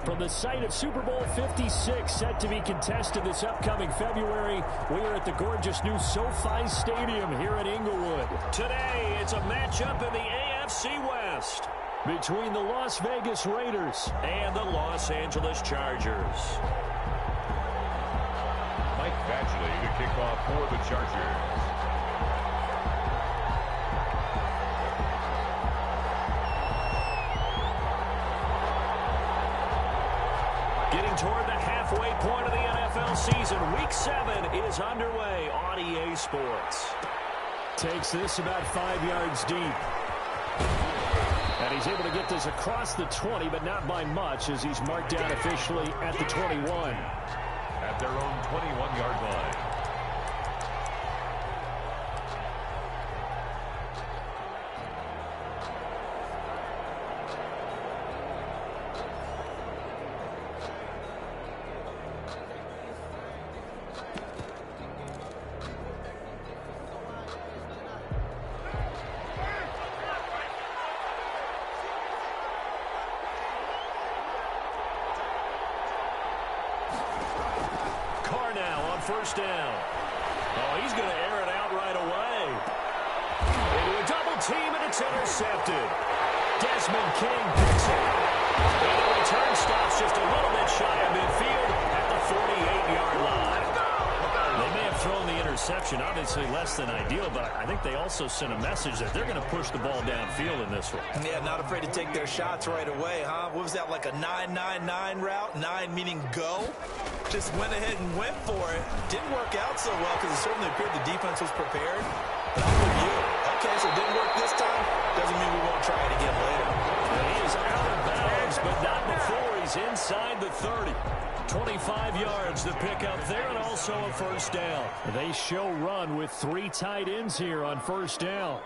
From the site of Super Bowl 56, set to be contested this upcoming February, we are at the gorgeous new SoFi Stadium here in Inglewood. Today, it's a matchup in the AFC West between the Las Vegas Raiders and the Los Angeles Chargers. Mike Badgley to kick off for the Chargers. Getting toward the halfway point of the NFL season, Week 7 is underway on EA Sports. Takes this about 5 yards deep. And he's able to get this across the 20, but not by much, as he's marked down officially at the 21. At their own 21-yard line. First down. Oh, he's going to air it out right away. Into a double team, and it's intercepted. Desmond King picks it. And the return stops just a little bit shy of midfield at the 48-yard line. They may have thrown the interception, obviously less than ideal, but I think they also sent a message that they're going to push the ball downfield in this one. Yeah, not afraid to take their shots right away, huh? What was that, like a 9-9-9 route? 9 meaning go? Just went ahead and went for it. Didn't work out so well because it certainly appeared the defense was prepared. But I'm with you. Okay, so it didn't work this time. Doesn't mean we won't try it again later. And he is out of bounds, but not before he's inside the 30. 25 yards to pick up there, and also a first down. They show run with 3 tight ends here on first down.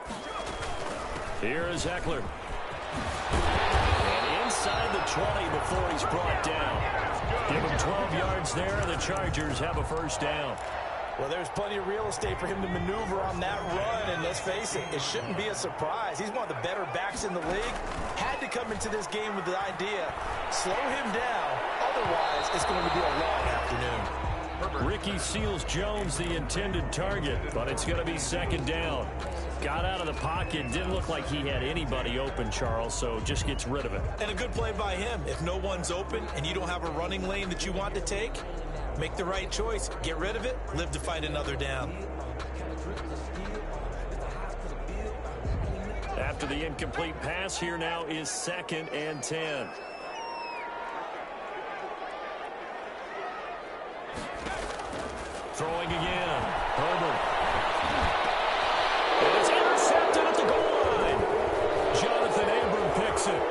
Here is Eckler. And inside the 20 before he's brought down. Give him 12 yards there. The Chargers have a first down. Well, there's plenty of real estate for him to maneuver on that run, and let's face it, it shouldn't be a surprise. He's one of the better backs in the league. Had to come into this game with the idea, slow him down, otherwise it's going to be a long afternoon. Ricky Seals-Jones, the intended target, but it's going to be second down. Got out of the pocket, didn't look like he had anybody open, Charles, so just gets rid of it. And a good play by him. If no one's open and you don't have a running lane that you want to take, make the right choice. Get rid of it, live to fight another down. After the incomplete pass, here now is 2nd and 10. Throwing again. Herbert. And it's intercepted at the goal line. Jonathan Abram picks it.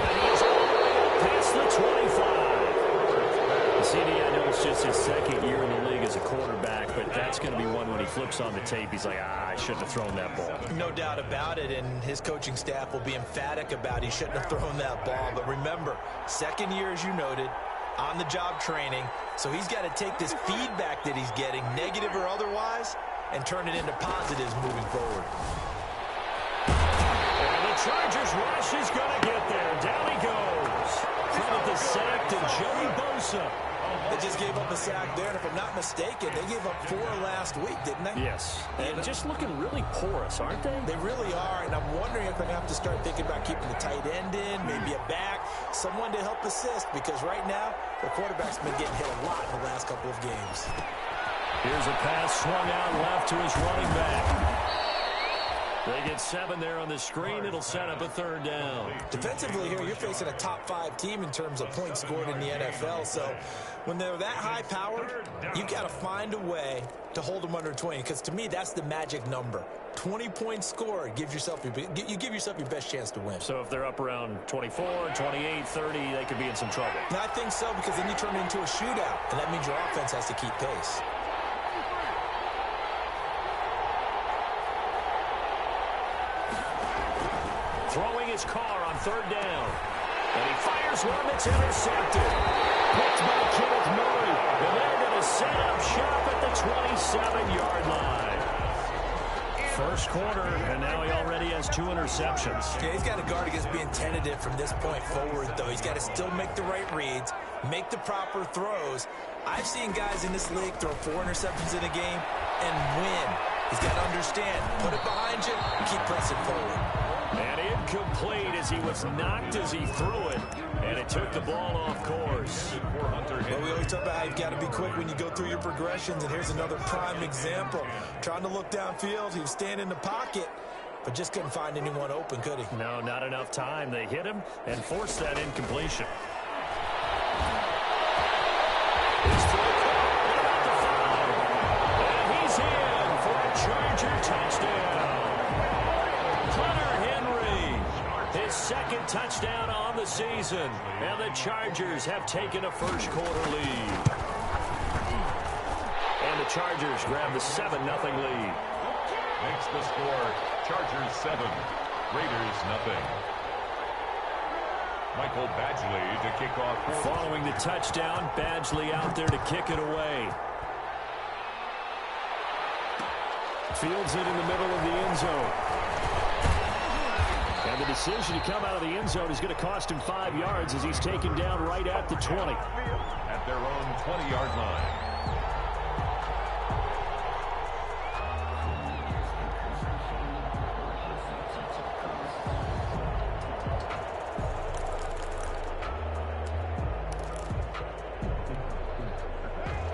And he is all the way up past the 25. CD, I know it's just his 2nd year in the league as a quarterback, but that's going to be one when he flips on the tape. He's like, I shouldn't have thrown that ball. No doubt about it, and his coaching staff will be emphatic about he shouldn't have thrown that ball. But remember, 2nd year, as you noted, on-the-job training, so he's got to take this feedback that he's getting, negative or otherwise, and turn it into positives moving forward. And the Chargers rush is going to get there. Down he goes. Credit the sack to Joey Bosa. They just gave up a sack there, and if I'm not mistaken, they gave up 4 last week, didn't they? Yes. And just looking really porous, aren't they? They really are, and I'm wondering if they're going to have to start thinking about keeping the tight end in, maybe a back, someone to help assist, because right now, the quarterback's been getting hit a lot in the last couple of games. Here's a pass swung out left to his running back. They get 7 there on the screen. It'll set up a 3rd down. Defensively here, you're facing a top 5 team in terms of points scored in the NFL. So when they're that high-powered, you got to find a way to hold them under 20. Because to me, that's the magic number. 20 points scored gives yourself you give yourself your best chance to win. So if they're up around 24, 28, 30, they could be in some trouble. And I think so, because then you turn it into a shootout, and that means your offense has to keep pace. Throwing his car on 3rd down. And he fires one that's intercepted. Picked by Kenneth Murray. And they're going to set up shop at the 27-yard line. First quarter, and now he already has 2 interceptions. Yeah, he's got to guard against being tentative from this point forward, though. He's got to still make the right reads, make the proper throws. I've seen guys in this league throw 4 interceptions in a game and win. He's got to understand, put it behind you, and keep pressing forward. And incomplete as he was knocked as he threw it, and it took the ball off course. Well, we always talk about how you've got to be quick when you go through your progressions, and here's another prime example. Trying to look downfield, he was standing in the pocket, but just couldn't find anyone open, could he? No, not enough time. They hit him and forced that incompletion. And he's in for a Charger touchdown. Hunter Henry, his second touchdown on the season, and the Chargers have taken a first-quarter lead. And the Chargers grab the 7-0 lead. Makes the score Chargers 7, Raiders 0. Michael Badgley to kick off. Following the touchdown, Badgley out there to kick it away. Fields it in the middle of the end zone. And the decision to come out of the end zone is going to cost him 5 yards as he's taken down right at the 20. At their own 20-yard line.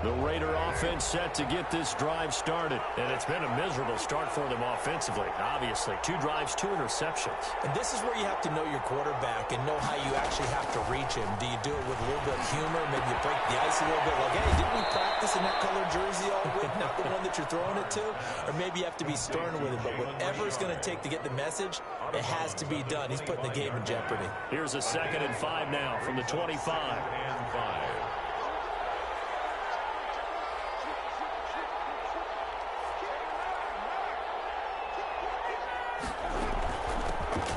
The Raider offense set to get this drive started. And it's been a miserable start for them offensively. Obviously, 2 drives, 2 interceptions. And this is where you have to know your quarterback and know how you actually have to reach him. Do you do it with a little bit of humor? Maybe you break the ice a little bit. Like, hey, didn't we practice in that color jersey all week? Not the one that you're throwing it to? Or maybe you have to be stern with it. But whatever it's going to take to get the message, it has to be done. He's putting the game in jeopardy. Here's a 2nd and 5 now from the 25. And 5.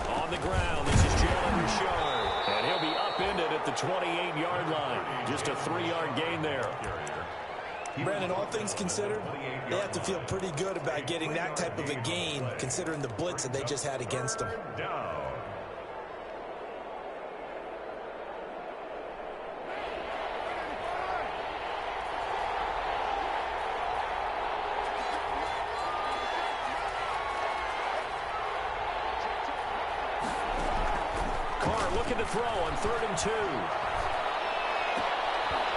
On the ground, this is Jalen Richard. And he'll be upended at the 28-yard line. Just a 3-yard gain there. Brandon, all things considered, they have to feel pretty good about getting that type of a gain, considering the blitz that they just had against them. Down. Looking to throw on 3rd and 2.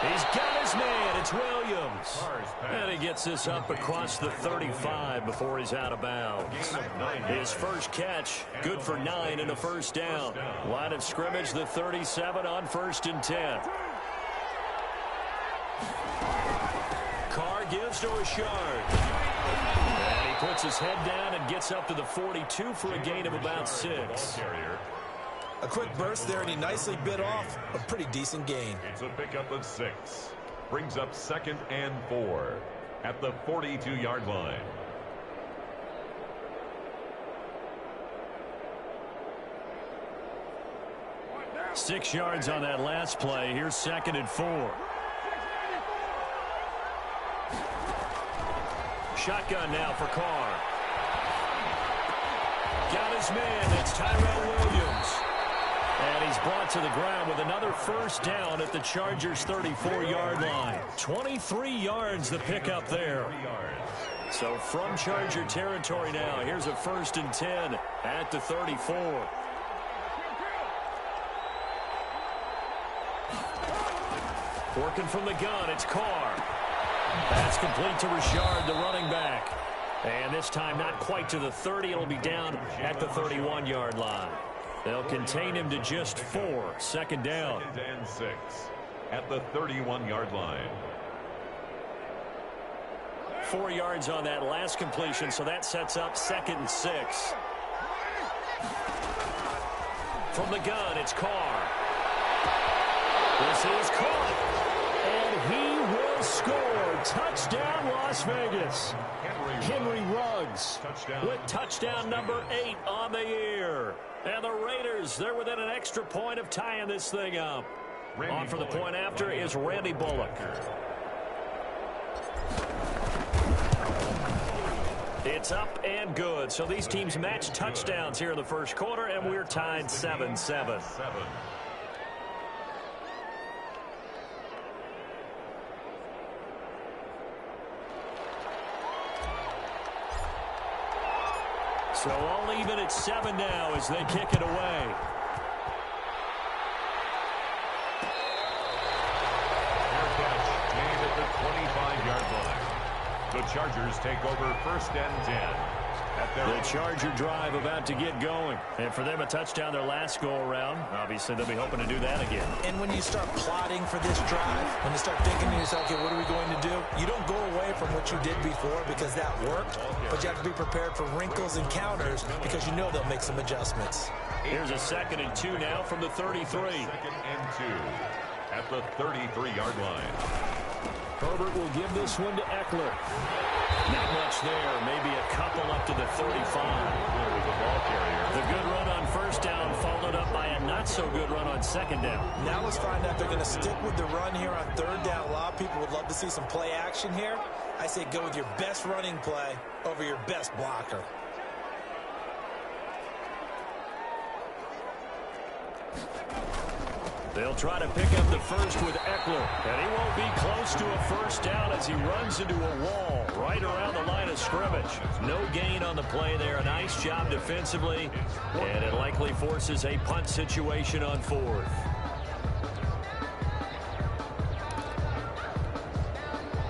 He's got his man. It's Williams. And he gets this up across the 35 before he's out of bounds. His first catch, good for 9 and a first down. Line of scrimmage, the 37 on 1st and 10. Carr gives to Richard. And he puts his head down and gets up to the 42 for a gain of about 6. A quick burst there, and he nicely bit off a pretty decent gain. It's a pickup of 6. Brings up 2nd and 4 at the 42-yard line. Six yards on that last play. Here's 2nd and 4. Shotgun now for Carr. Got his man. That's Tyrell Williams. And he's brought to the ground with another first down at the Chargers' 34-yard line. 23 yards the pickup there. So from Charger territory now, here's a 1st and 10 at the 34. Working from the gun, it's Carr. That's complete to Richard, the running back. And this time not quite to the 30. It'll be down at the 31-yard line. They'll contain him to just 4. 2nd down. 2nd and 6 at the 31-yard line. 4 yards on that last completion, so that sets up 2nd and 6. From the gun, it's Carr. This is caught. And he will score. Touchdown, Las Vegas. Henry Ruggs with touchdown number 8 on the year. And the Raiders, they're within an extra point of tying this thing up. On for the point after is Randy Bullock. It's up and good. So these teams match touchdowns here in the first quarter, and we're tied 7-7. So all even at 7 now as they kick it away. Made at the 25-yard line. The Chargers take over 1st and 10. The Charger drive about to get going. And for them, a touchdown their last go-around. Obviously, they'll be hoping to do that again. And when you start plotting for this drive, when you start thinking to yourself, okay, what are we going to do? You don't go away from what you did before because that worked, but you have to be prepared for wrinkles and counters because you know they'll make some adjustments. Here's a 2nd and 2 now from the 33. 2nd and 2 at the 33-yard line. Herbert will give this one to Eckler. Not much there. Maybe a couple up to the 35. The good run on 1st down followed up by a not-so-good run on 2nd down. Now let's find out if they're going to stick with the run here on 3rd down. A lot of people would love to see some play action here. I say go with your best running play over your best blocker. They'll try to pick up the first with Eckler. And he won't be close to a 1st down as he runs into a wall right around the line of scrimmage. No gain on the play there. A nice job defensively. And it likely forces a punt situation on 4th.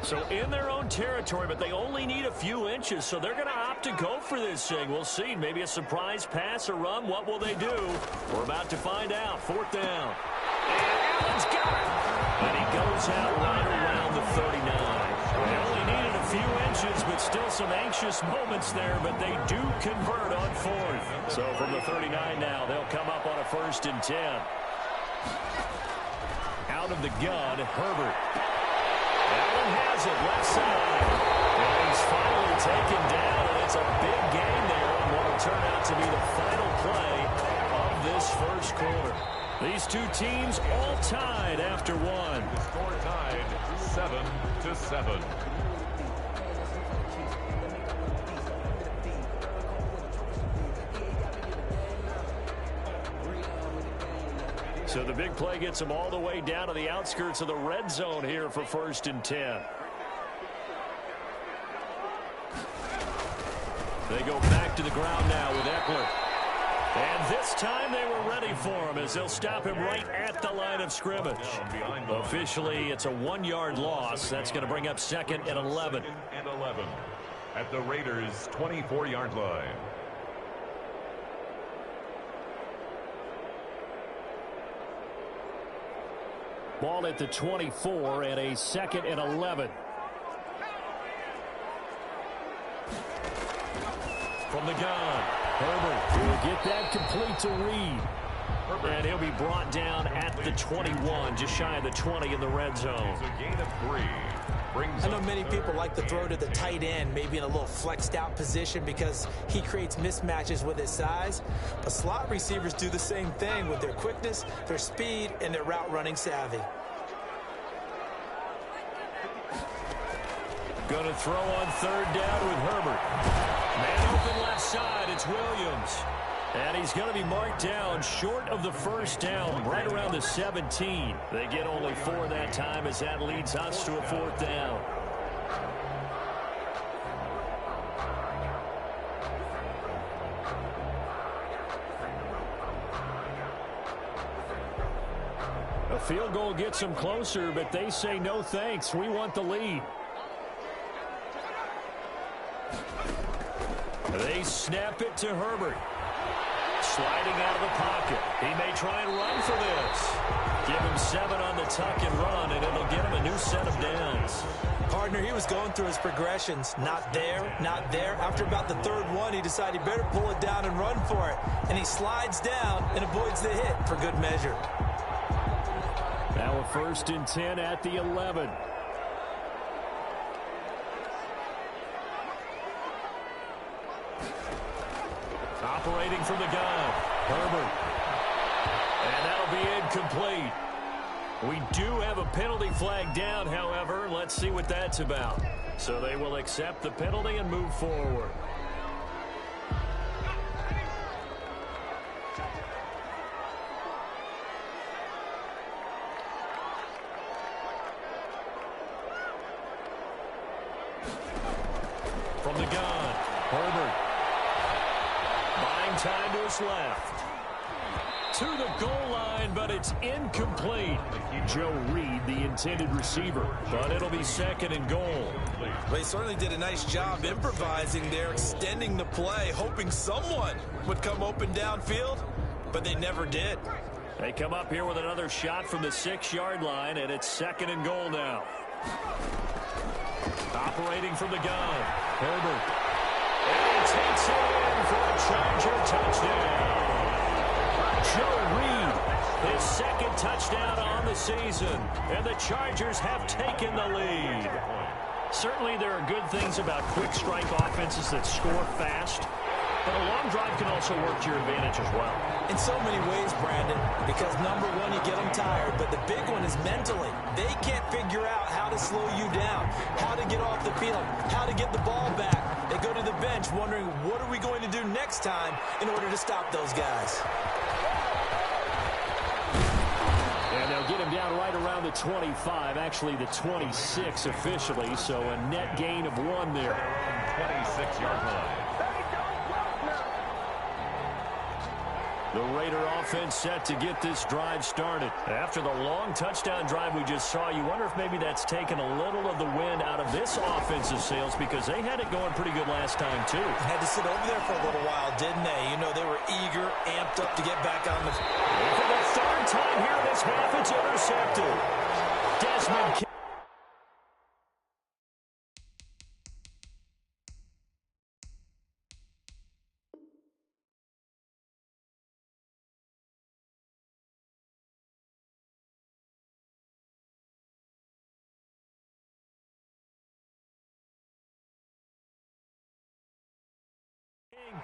So in their own territory, but they only need a few inches, so they're going to opt to go for this thing. We'll see. Maybe a surprise pass or run. What will they do? We're about to find out. 4th down. And Allen's got it. And he goes out right around the 39. They only needed a few inches, but still some anxious moments there, but they do convert on 4th. So from the 39 now, they'll come up on a 1st and 10. Out of the gun, Herbert. Allen has it, left side. And he's finally taken down, and it's a big gain there on what will turn out to be the final play of this first quarter. These two teams all tied after one. The score tied 7-7. So the big play gets them all the way down to the outskirts of the red zone here for 1st and 10. They go back to the ground now with Eckler. And this time they were ready for him as they'll stop him right at the line of scrimmage. Officially, it's a 1-yard loss. That's going to bring up 2nd and 11. 2nd and 11 at the Raiders' 24-yard line. Ball at the 24 and a 2nd and 11. From the gun, Herbert will get that complete to Reed. And he'll be brought down at the 21, just shy of the 20 in the red zone. It's a gain of 3. I know many people like to throw to the tight end, maybe in a little flexed out position because he creates mismatches with his size. But slot receivers do the same thing with their quickness, their speed, and their route running savvy. Going to throw on 3rd down with Herbert. Man open left side, it's Williams. And he's going to be marked down short of the 1st down, right around the 17. They get only 4 that time as that leads us to a 4th down. A field goal gets them closer, but they say no thanks. We want the lead. They snap it to Herbert. Sliding out of the pocket. He may try and run for this. Give him 7 on the tuck and run, and it'll get him a new set of downs. Partner, he was going through his progressions. Not there, not there. After about the 3rd one, he decided he better pull it down and run for it. And he slides down and avoids the hit for good measure. Now a 1st and 10 at the 11. Operating from the gun, Herbert. And that'll be incomplete. We do have a penalty flag down, however. Let's see what that's about. So they will accept the penalty and move forward. time to his left. To the goal line, but it's incomplete. Joe Reed, the intended receiver, but it'll be second and goal. Well, he certainly did a nice job improvising there, extending the play, hoping someone would come open downfield, but they never did. They come up here with another shot from the 6-yard line, and it's second and goal now. Operating from the gun, Herbert. And he takes it in for a Charger touchdown. Joe Reed, his second touchdown on the season, and the Chargers have taken the lead. Certainly there are good things about quick strike offenses that score fast, but a long drive can also work to your advantage as well. In so many ways, Brandon, because number one, you get them tired, but the big one is mentally. They can't figure out how to slow you down, how to get off the field, how to get the ball back. They go to the bench wondering, what are we going to do next time in order to stop those guys? And they'll get him down right around the 25, actually the 26 officially, so a net gain of 1 there. 26-yard line. The Raider offense set to get this drive started. After the long touchdown drive we just saw, you wonder if maybe that's taken a little of the wind out of this offensive sails, because they had it going pretty good last time, too. Had to sit over there for a little while, didn't they? You know, they were eager, amped up to get back on the field. For the third time here in this half, it's intercepted. Desmond King.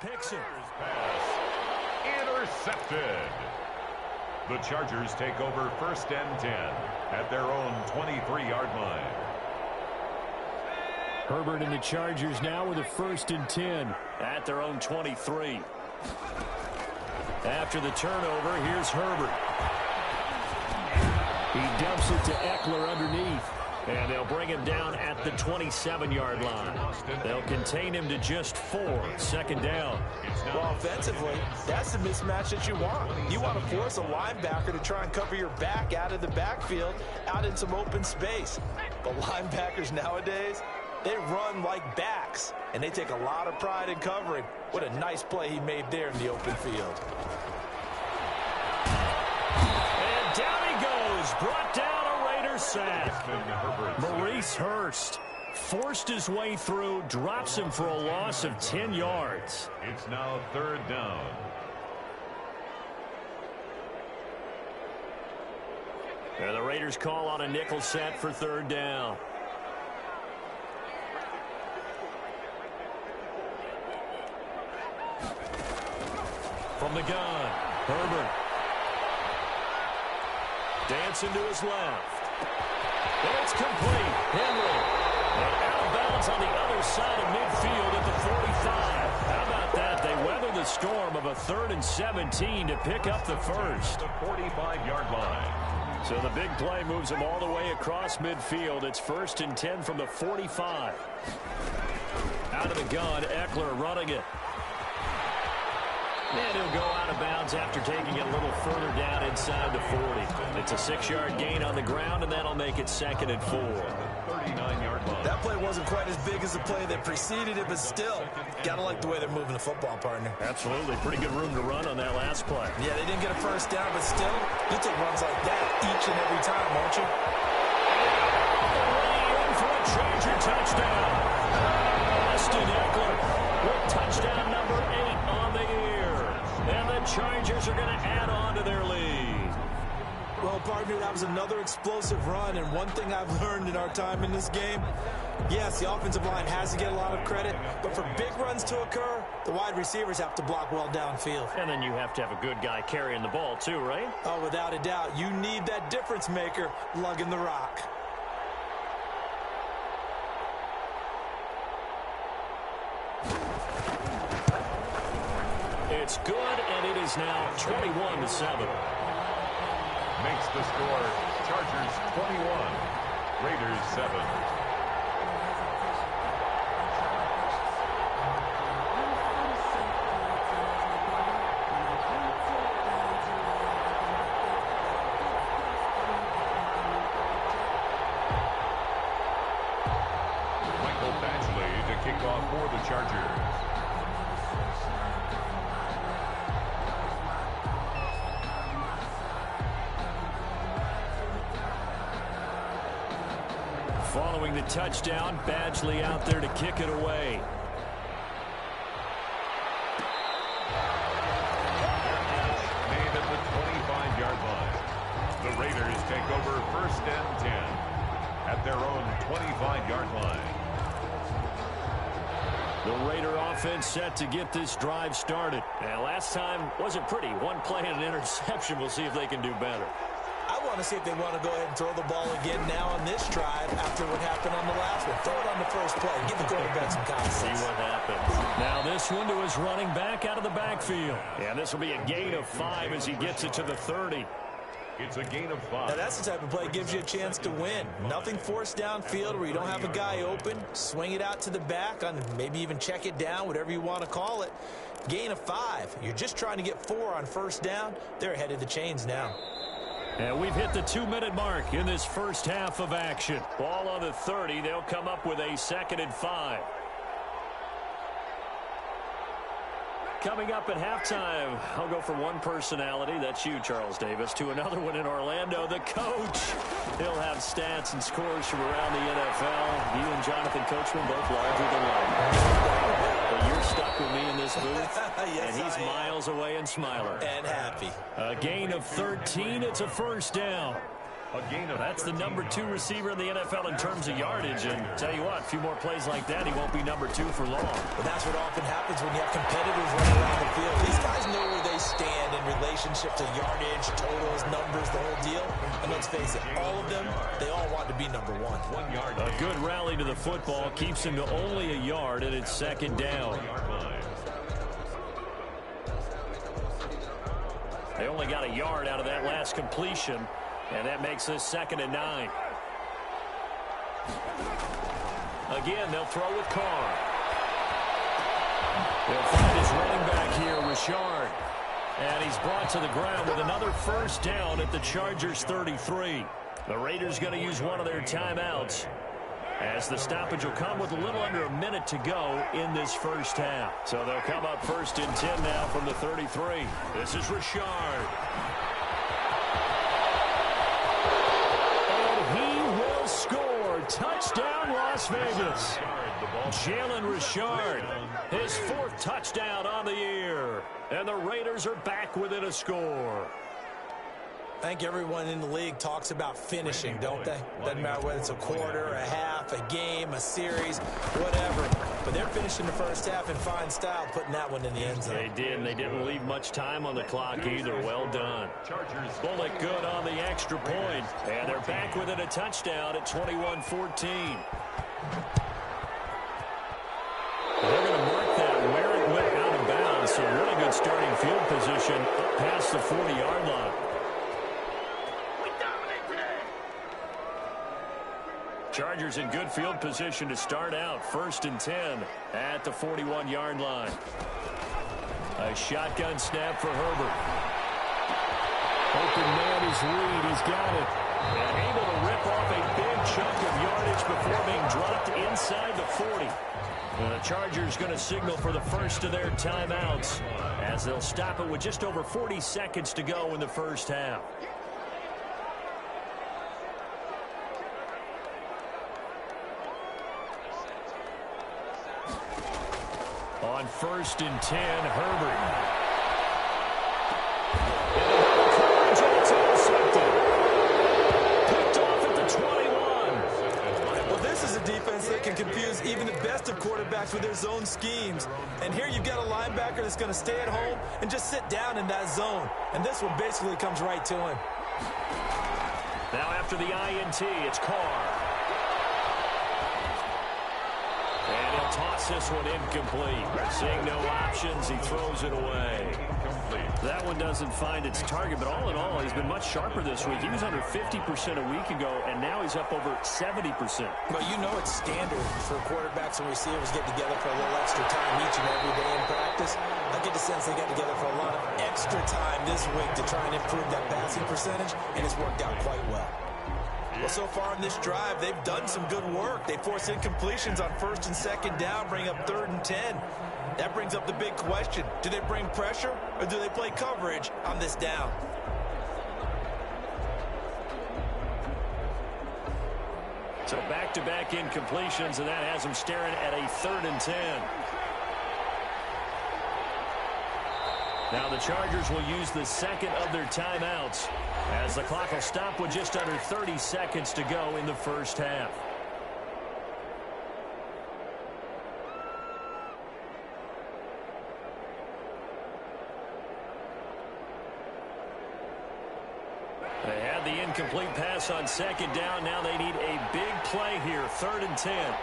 Picks him. Pass intercepted. The Chargers take over first and 10 at their own 23-yard line. Herbert and the Chargers now with a first and 10 at their own 23. After the turnover, here's Herbert. He dumps it to Eckler underneath. And they'll bring him down at the 27-yard line. They'll contain him to just 4. Second down. Well, offensively, that's the mismatch that you want. You want to force a linebacker to try and cover your back out of the backfield, out in some open space. But linebackers nowadays, they run like backs, and they take a lot of pride in covering. What a nice play he made there in the open field. And down he goes, brought down. Sack. Maurice Hurst forced his way through, drops him for a loss of 10 yards. It's now third down. And the Raiders call on a nickel set for third down. From the gun, Herbert. Dancing to his left. And it's complete. Henry. And out of bounds on the other side of midfield at the 45. How about that? They weather the storm of a 3rd and 17 to pick up the first. The 45-yard line. So the big play moves them all the way across midfield. It's 1st and 10 from the 45. Out of the gun, Eckler running it. And he'll go out of bounds after taking it a little further down inside the 40. It's a 6-yard gain on the ground, and that'll make it 2nd and 4. 39-yard line. That play wasn't quite as big as the play that preceded it, but still, gotta like the way they're moving the football, partner. Absolutely. Pretty good room to run on that last play. Yeah, they didn't get a first down, but still, you take runs like that each and every time, won't you? In for a Charger touchdown. Austin Eckler with touchdown number 8 on the year. And the Chargers are going to add on to their lead. Well, partner, that was another explosive run, and one thing I've learned in our time in this game, yes, the offensive line has to get a lot of credit, but for big runs to occur, the wide receivers have to block well downfield. And then you have to have a good guy carrying the ball too, right? Oh, without a doubt. You need that difference maker lugging the rock. It's good, and it is now 21-7. Makes the score Chargers 21, Raiders 7. Following the touchdown, Badgley out there to kick it away. Made at the 25-yard line. The Raiders take over 1st and 10 at their own 25-yard line. The Raider offense set to get this drive started. Now, last time wasn't pretty. One play and an interception. We'll see if they can do better. I want to see if they want to go ahead and throw the ball again now on this drive after what happened on the last one. Throw it on the first play. Give the quarterback some confidence. See what happens. Now this one to his running back out of the backfield. Yeah, this will be a gain of 5 as he gets it to the 30. It's a gain of 5. Now that's the type of play that gives you a chance to win. Nothing forced downfield where you don't have a guy open. Swing it out to the back, on maybe even check it down, whatever you want to call it. Gain of 5. You're just trying to get 4 on first down. They're ahead of the chains now. And we've hit the 2-minute mark in this first half of action. Ball on the 30. They'll come up with a 2nd and 5. Coming up at halftime, I'll go from one personality, that's you, Charles Davis, to another one in Orlando, the coach. He'll have stats and scores from around the NFL. You and Jonathan Coachman both larger than life. But you're stuck with me in this booth, Yes, and he's miles away and smiling. And happy. A gain of 13, it's a first down. That's the number 2 receiver in the NFL in terms of yardage. And tell you what, a few more plays like that, he won't be number 2 for long. But that's what often happens when you have competitors running around the field. These guys know where they stand in relationship to yardage, totals, numbers, the whole deal. And let's face it, all of them, they all want to be number 1. 1 yard. A good rally to the football keeps him to only a yard, and it's 2nd down. They only got a yard out of that last completion. And that makes this 2nd and 9. Again, they'll throw with Carr. They'll find his running back here, Richard. And he's brought to the ground with another first down at the Chargers' 33. The Raiders going to use one of their timeouts, as the stoppage will come with a little under a minute to go in this first half. So they'll come up 1st and 10 now from the 33. This is Richard. Touchdown, Las Vegas. Jalen Richard, his 4th touchdown on the year. And the Raiders are back within a score. I think everyone in the league talks about finishing, don't they? Doesn't matter whether it's a quarter, a half, a game, a series, whatever. But they're finishing the first half in fine style, putting that one in the end zone. They did, and they didn't leave much time on the clock either. Well done. Bullet good on the extra point. And they're back within a touchdown at 21-14. They're going to mark that where it went out of bounds. So really good starting field position up past the 40-yard line. Chargers in good field position to start out. 1st and 10 at the 41-yard line. A shotgun snap for Herbert. Open man is Reed. He's got it. And able to rip off a big chunk of yardage before being dropped inside the 40. And the Chargers going to signal for the first of their timeouts, as they'll stop it with just over 40 seconds to go in the first half. On 1st and 10, Herbert. And it's intercepted. Picked off at the 21. Well, this is a defense that can confuse even the best of quarterbacks with their zone schemes. And here you've got a linebacker that's going to stay at home and just sit down in that zone. And this one basically comes right to him. Now after the INT, it's Carr. And he'll toss this one incomplete. Seeing no options, he throws it away. That one doesn't find its target, but all in all, he's been much sharper this week. He was under 50% a week ago, and now he's up over 70%. Well, you know it's standard for quarterbacks and receivers get together for a little extra time each and every day in practice. I get the sense they got together for a lot of extra time this week to try and improve that passing percentage, and it's worked out quite well. Well, so far in this drive, they've done some good work. They force incompletions on 1st and 2nd down, bring up 3rd and 10. That brings up the big question. Do they bring pressure or do they play coverage on this down? So back-to-back incompletions, and that has them staring at a 3rd and 10. Now the Chargers will use the second of their timeouts as the clock will stop with just under 30 seconds to go in the first half. They had the incomplete pass on second down. Now they need a big play here, 3rd and 10.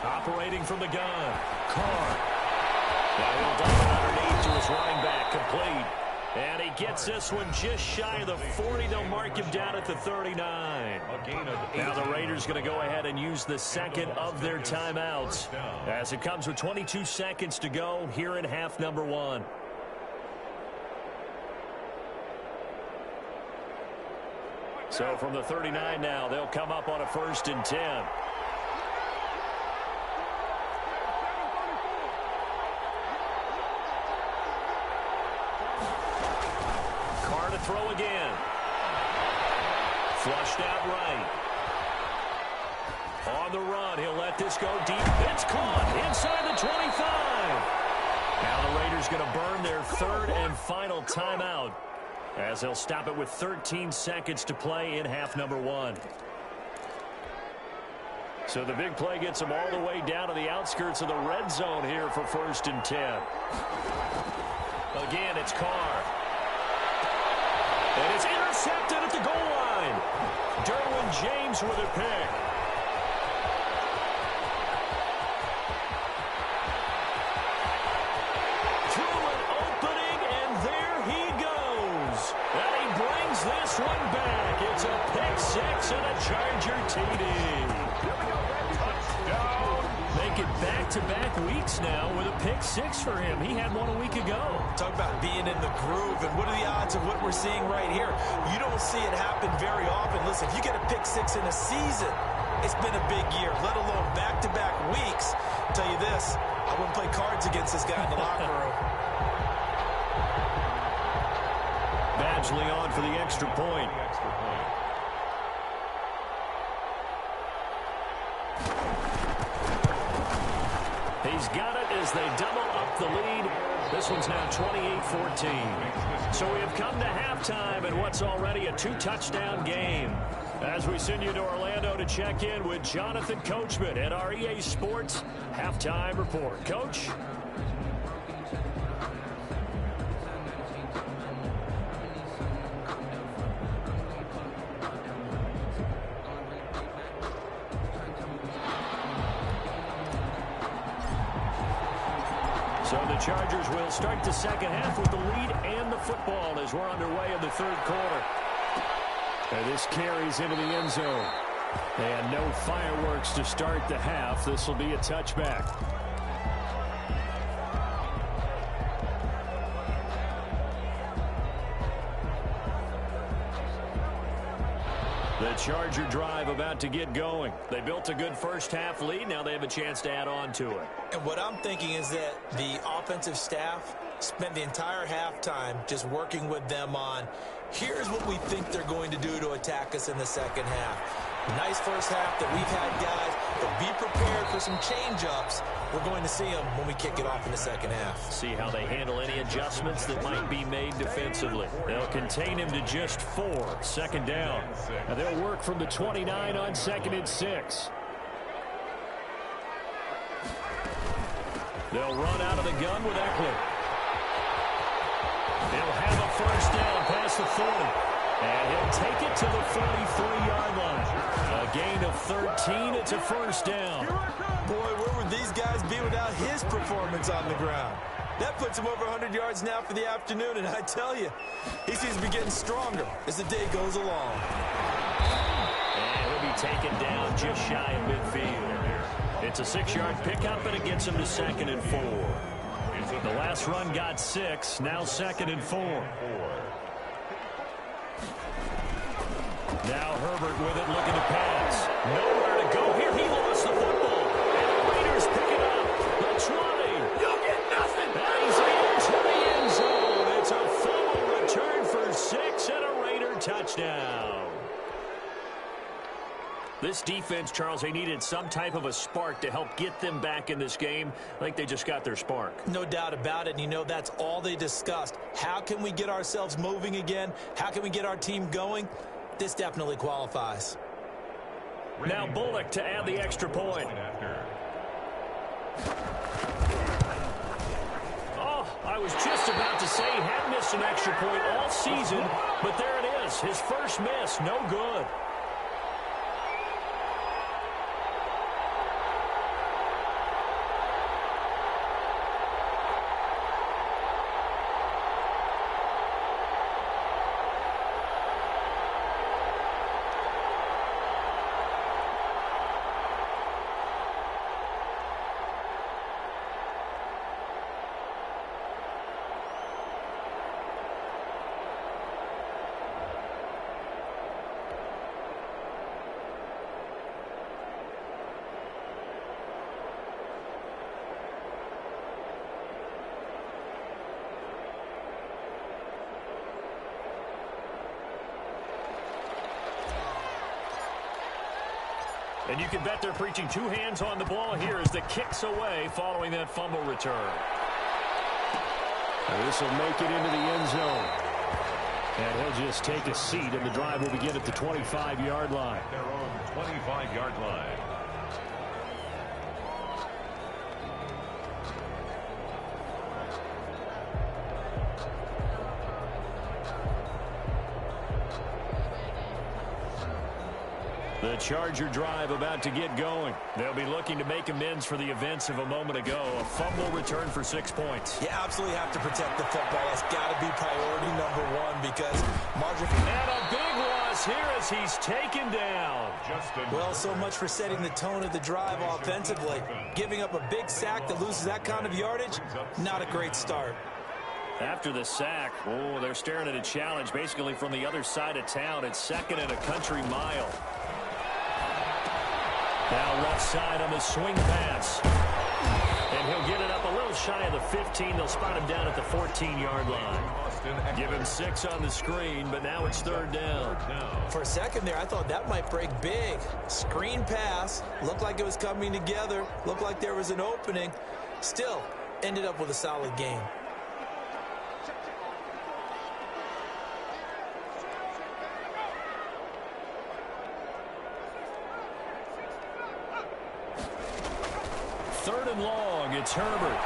Operating from the gun, Carr. Now he'll dump it underneath to his running back, complete. And he gets this one just shy of the 40. They'll mark him down at the 39. Now the Raiders going to go ahead and use the second of their timeouts as it comes with 22 seconds to go here in half number 1. So from the 39 now, they'll come up on a 1st and 10. Carr to throw again. Flushed out right. On the run, he'll let this go deep. It's caught inside the 25. Now the Raiders going to burn their 3rd and final timeout, as they'll stop it with 13 seconds to play in half number 1. So the big play gets them all the way down to the outskirts of the red zone here for 1st and 10. Again, it's Carr. And it's intercepted at the goal line. Derwin James with a pick. This one back. It's a pick 6 and a Charger TD. Make it back-to-back weeks now with a pick 6 for him. He had one a week ago. Talk about being in the groove, and what are the odds of what we're seeing right here? You don't see it happen very often. Listen, if you get a pick 6 in a season, it's been a big year, let alone back-to-back weeks. I'll tell you this, I wouldn't play cards against this guy in the locker room. Badgley on for the extra point. He's got it as they double up the lead. This one's now 28-14. So we have come to halftime in what's already a 2-touchdown game. As we send you to Orlando to check in with Jonathan Coachman at our EA Sports Halftime Report. Coach? So the Chargers will start the second half with the lead and the football as we're underway in the 3rd quarter. And this carries into the end zone. And no fireworks to start the half. This will be a touchback. The Charger drive about to get going. They built a good first half lead. Now they have a chance to add on to it. And what I'm thinking is that the offensive staff spent the entire halftime just working with them on, here's what we think they're going to do to attack us in the second half. Nice first half that we've had, guys, but be prepared for some change-ups. We're going to see them when we kick it off in the second half. See how they handle any adjustments that might be made defensively. They'll contain him to just 4. 2nd down. And they'll work from the 29 on 2nd and 6. They'll run out of the gun with Eckler. He'll have a first down past the 40. And he'll take it to the 43-yard line. A gain of 13. It's a first down. Boy, where would these guys be without his performance on the ground? That puts him over 100 yards now for the afternoon, and I tell you, he seems to be getting stronger as the day goes along. And he'll be taken down just shy of midfield. It's a 6-yard pickup, and it gets him to 2nd and 4. The last run got 6, now 2nd and 4. Now Herbert with it, looking to pass. Nowhere to go here. He lost the football. And the Raiders pick it up. The 20. You'll get nothing. And he's into the end zone. It's a fumble return for 6 and a Raider touchdown. This defense, Charles, they needed some type of a spark to help get them back in this game. I think they just got their spark. No doubt about it. And, you know, that's all they discussed. How can we get ourselves moving again? How can we get our team going? This definitely qualifies. Now Bullock to add the extra point. Oh, I was just about to say he had missed an extra point all season, but there it is. His first miss, no good. And you can bet they're preaching two hands on the ball here as the kick's away following that fumble return. This will make it into the end zone. And he'll just take a seat, and the drive will begin at the 25-yard line. Their own 25-yard line. The Charger drive about to get going. They'll be looking to make amends for the events of a moment ago. A fumble return for 6 points. You absolutely have to protect the football. That's got to be priority number one because margin. And a big loss here as he's taken down. Well, so much for setting the tone of the drive offensively. Giving up a big sack that loses that kind of yardage, not a great start. After the sack, oh, they're staring at a challenge basically from the other side of town. It's second and a country mile. Now left side on the swing pass. And he'll get it up a little shy of the 15. They'll spot him down at the 14-yard line. Give him 6 on the screen, but now it's third down. For a second there, I thought that might break big. Screen pass. Looked like it was coming together. Looked like there was an opening. Still, ended up with a solid game. Third and long, it's Herbert.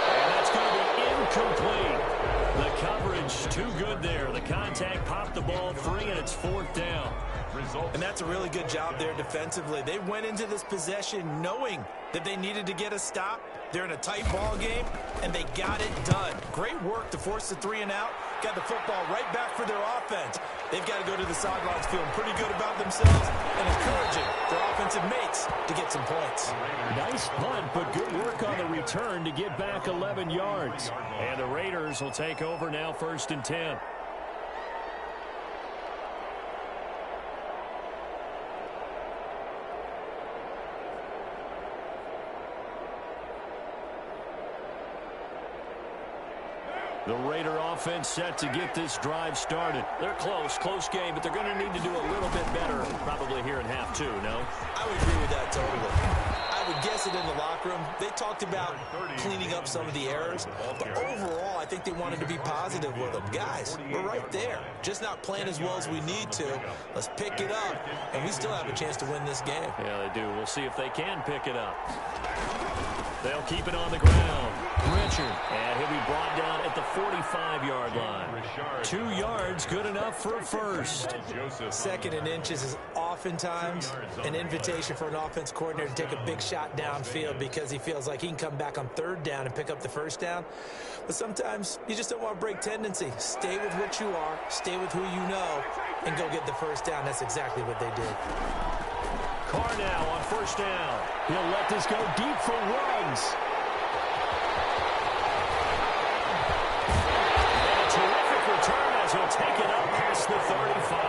And that's going to be incomplete. The coverage too good there. The contact popped the ball free, and it's fourth down. And that's a really good job there defensively. They went into this possession knowing that they needed to get a stop. They're in a tight ball game, and they got it done. Great work to force the 3 and out. Got the football right back for their offense. They've got to go to the sidelines feeling pretty good about themselves and encouraging their offensive mates to get some points. Nice punt, but good work on the return to get back 11 yards. And the Raiders will take over now, 1st and 10. The Raider offense set to get this drive started. They're close game, but they're going to need to do a little bit better probably here in half 2, no? I would agree with that totally. I would guess it in the locker room. They talked about cleaning up some of the errors, but overall, I think they wanted to be positive with them. Guys, we're right there. Just not playing as well as we need to. Let's pick it up, and we still have a chance to win this game. Yeah, they do. We'll see if they can pick it up. They'll keep it on the ground. Richard, and he'll be brought down at the 45-yard line. 2 yards, good enough for a first. 2nd and inches is oftentimes an invitation for an offense coordinator to take a big shot downfield because he feels like he can come back on 3rd down and pick up the 1st down. But sometimes you just don't want to break tendency. Stay with what you are, stay with who you know, and go get the 1st down. That's exactly what they did. Carr now on 1st down. He'll let this go deep for Ruggs. And a terrific return as he'll take it up past the 35.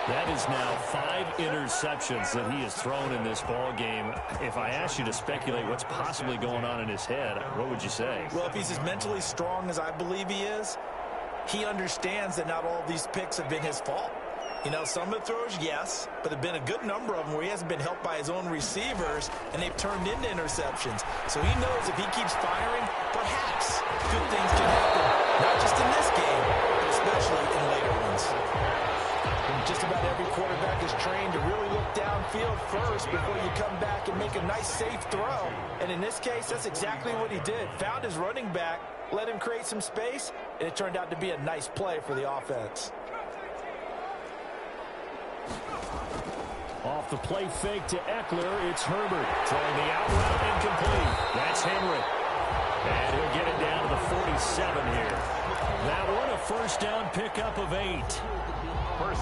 That is now 5 interceptions that he has thrown in this ball game. If I asked you to speculate what's possibly going on in his head, what would you say? Well, if he's as mentally strong as I believe he is, he understands that not all of these picks have been his fault. You know, some of the throws, yes, but there have been a good number of them where he hasn't been helped by his own receivers, and they've turned into interceptions. So he knows if he keeps firing, perhaps good things can happen, not just in this game, but especially in later ones. And just about every quarterback is trained to really look downfield first before you come back and make a nice, safe throw. And in this case, that's exactly what he did. Found his running back, let him create some space, and it turned out to be a nice play for the offense. Off the play fake to Eckler, it's Herbert. Throwing the out route incomplete. That's Henry. And he'll get it down to the 47 here. That one, a first down pickup of 8.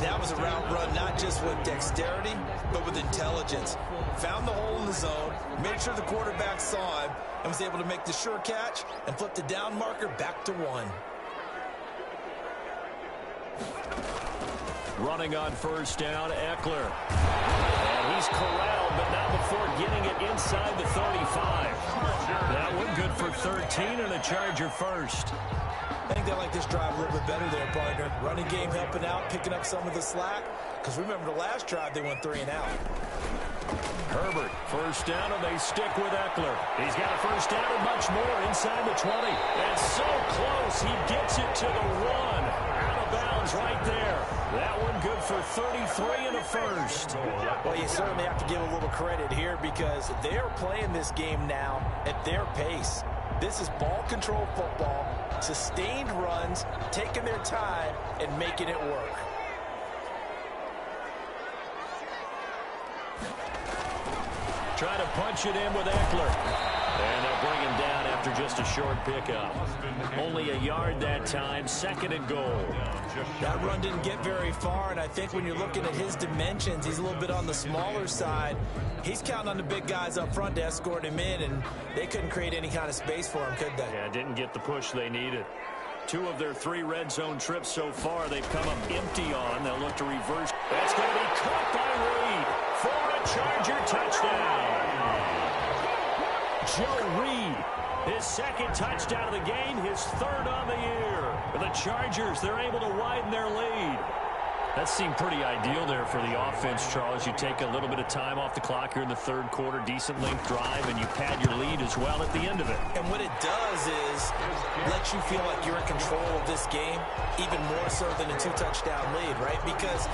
That was a route run not just with dexterity, but with intelligence. Found the hole in the zone, made sure the quarterback saw him, and was able to make the sure catch and flip the down marker back to 1. Running on first down, Eckler. And he's corralled, but not before getting it inside the 35. That one good for 13 and a Charger first. I think they like this drive a little bit better there, partner. Running game helping out, picking up some of the slack. Because remember the last drive, they went 3 and out. Herbert, first down, and they stick with Eckler. He's got a first down and much more inside the 20. And so close, he gets it to the 1. Out of bounds right there. That one good for 33 and a first. Well, you certainly have to give a little credit here because they're playing this game now at their pace. This is ball control football, sustained runs, taking their time, and making it work. Trying to punch it in with Eckler. And they'll bring him down after just a short pickup. Only a yard that time, 2nd and goal. That run didn't get very far, and I think when you're looking at his dimensions, he's a little bit on the smaller side. He's counting on the big guys up front to escort him in, and they couldn't create any kind of space for him, could they? Yeah, didn't get the push they needed. 2 of their 3 red zone trips so far, they've come up empty on. They'll look to reverse. That's going to be caught by Reed for a Charger touchdown. Joe Reed, his 2nd touchdown of the game, his 3rd on the year. For the Chargers, they're able to widen their lead. That seemed pretty ideal there for the offense, Charles. You take a little bit of time off the clock here in the 3rd quarter, decent length drive, and you pad your lead as well at the end of it. And what it does is let you feel like you're in control of this game, even more so than a 2-touchdown lead, right? Because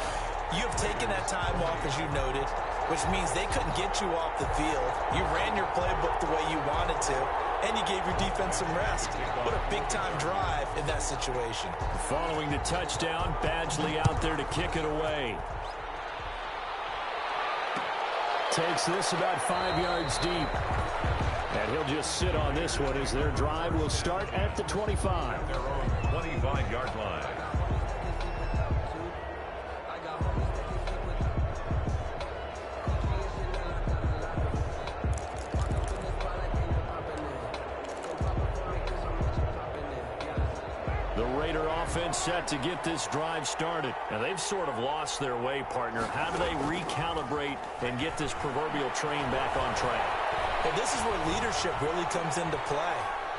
you have taken that time off, as you noted, which means they couldn't get you off the field. You ran your playbook the way you wanted to, and you gave your defense some rest. What a big-time drive in that situation. Following the touchdown, Badgley out there to kick it away. Takes this about 5 yards deep. And he'll just sit on this one as their drive will start at the 25. Their own 25-yard line. The Raider offense set to get this drive started. Now, they've sort of lost their way, partner. How do they recalibrate and get this proverbial train back on track? Well, this is where leadership really comes into play.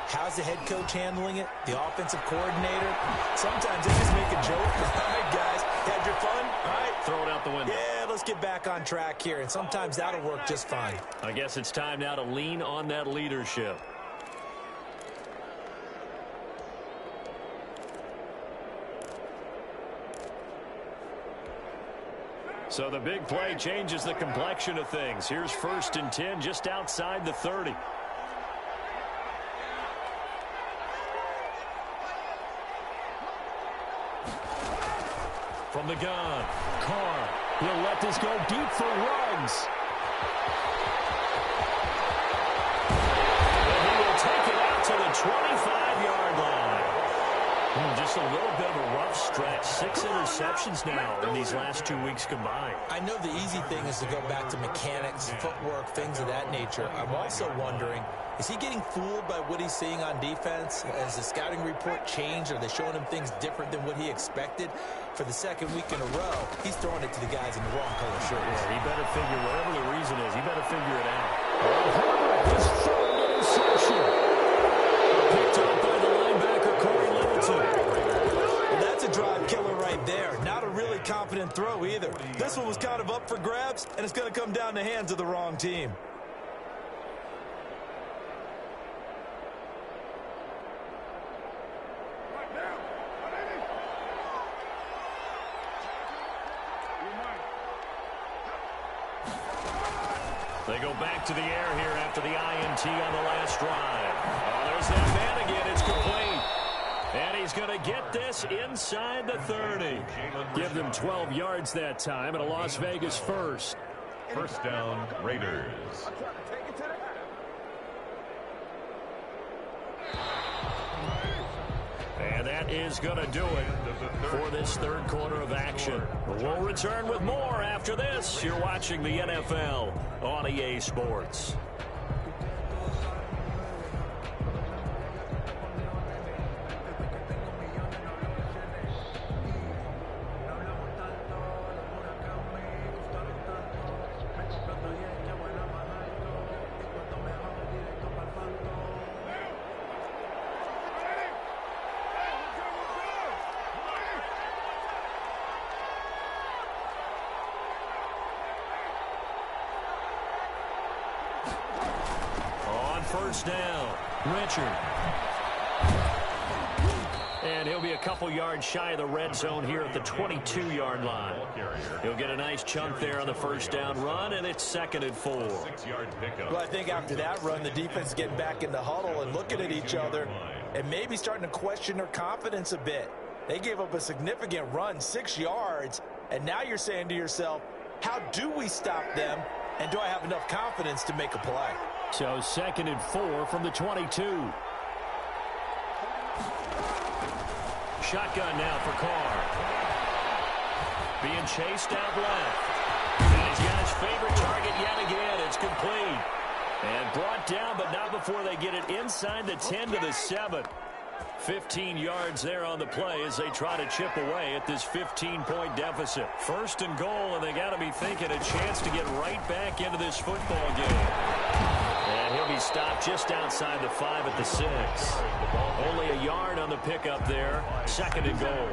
How's the head coach handling it? The offensive coordinator? Sometimes they just make a joke. All right, guys, had your fun? All right. Throw it out the window. Yeah, let's get back on track here. And sometimes that'll work just fine. I guess it's time now to lean on that leadership. So the big play changes the complexion of things. Here's 1st and 10 just outside the 30. From the gun, Carr will let this go deep for Ruggs. And he will take it out to the 25-yard line. Just a little bit of a rough stretch. 6 interceptions now in these last 2 weeks combined. I know the easy thing is to go back to mechanics, footwork, things of that nature. I'm also wondering, is he getting fooled by what he's seeing on defense? Has the scouting report changed? Are they showing him things different than what he expected? For the 2nd week in a row, he's throwing it to the guys in the wrong color shirts. Yeah, he better figure, whatever the reason is, he better figure it out. His 3rd interception. Picked up by the linebacker, Corey Littleton. Well, that's a drive killer right there. Not a really confident confident throw either. This one was kind of up for grabs, and it's going to come down the hands of the wrong team. They go back to the air here after the INT on the last drive. Oh, there's that man again. It's complete. And he's going to get this inside the 30. Give them 12 yards that time, and a Las Vegas first. First down, Raiders. And that is going to do it for this third quarter of action. We'll return with more after this. You're watching the NFL on EA Sports. First down, Richard. And he'll be a couple yards shy of the red zone here at the 22-yard line. He'll get a nice chunk there on the first down run, and it's 2nd and 4. Well, I think after that run, the defense is getting back in the huddle and looking at each other and maybe starting to question their confidence a bit. They gave up a significant run, 6 yards, and now you're saying to yourself, how do we stop them, and do I have enough confidence to make a play? So 2nd and 4 from the 22. Shotgun now for Carr. Being chased out left. And he's got his favorite target yet again. It's complete. And brought down, but not before they get it inside the 10 to the 7. 15 yards there on the play as they try to chip away at this 15-point deficit. 1st and goal, and they got to be thinking a chance to get right back into this football game. And he'll be stopped just outside the 5 at the 6. Only a yard on the pickup there. 2nd and goal.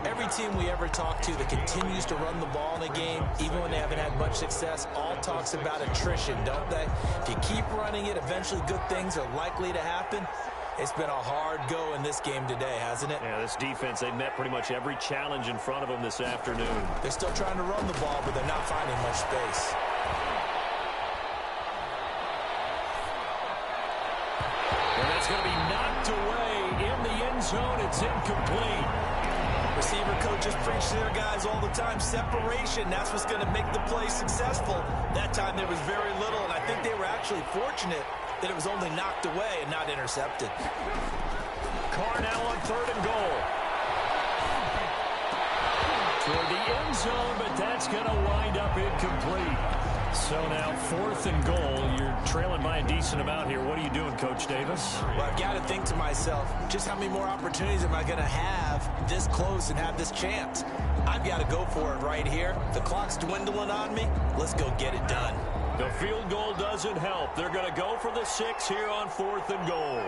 Every team we ever talk to that continues to run the ball in a game, even when they haven't had much success, all talks about attrition, don't they? If you keep running it, eventually good things are likely to happen. It's been a hard go in this game today, hasn't it? Yeah, this defense, they met pretty much every challenge in front of them this afternoon. They're still trying to run the ball, but they're not finding much space. And that's going to be knocked away in the end zone. It's incomplete. Receiver coaches preach to their guys all the time. Separation, that's what's going to make the play successful. That time there was very little, and I think they were actually fortunate that it was only knocked away and not intercepted. Carr now on 3rd and goal. Toward the end zone, but that's going to wind up incomplete. So now 4th and goal. You're trailing by a decent amount here. What are you doing, Coach Davis? Well, I've got to think to myself, just how many more opportunities am I going to have this close and have this chance? I've got to go for it right here. The clock's dwindling on me. Let's go get it done. The field goal doesn't help. They're going to go for the 6 here on 4th and goal.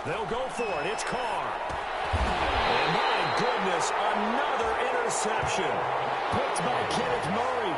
They'll go for it. It's Carr. And my goodness, another interception. Picked by Kenneth Murray.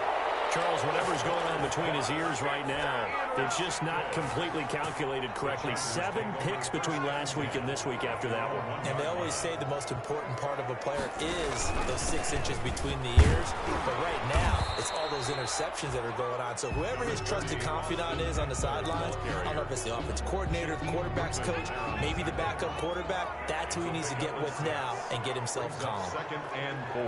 Charles, whatever's going on between his ears right now, it's just not completely calculated correctly. 7 picks between last week and this week after that one. And they always say the most important part of a player is those 6 inches between the ears. But right now, it's all those interceptions that are going on. So whoever his trusted confidant is on the sidelines, I don't know if it's the offense coordinator, the quarterback's coach, maybe the backup quarterback, that's who he needs to get with now and get himself calm. 2nd and 4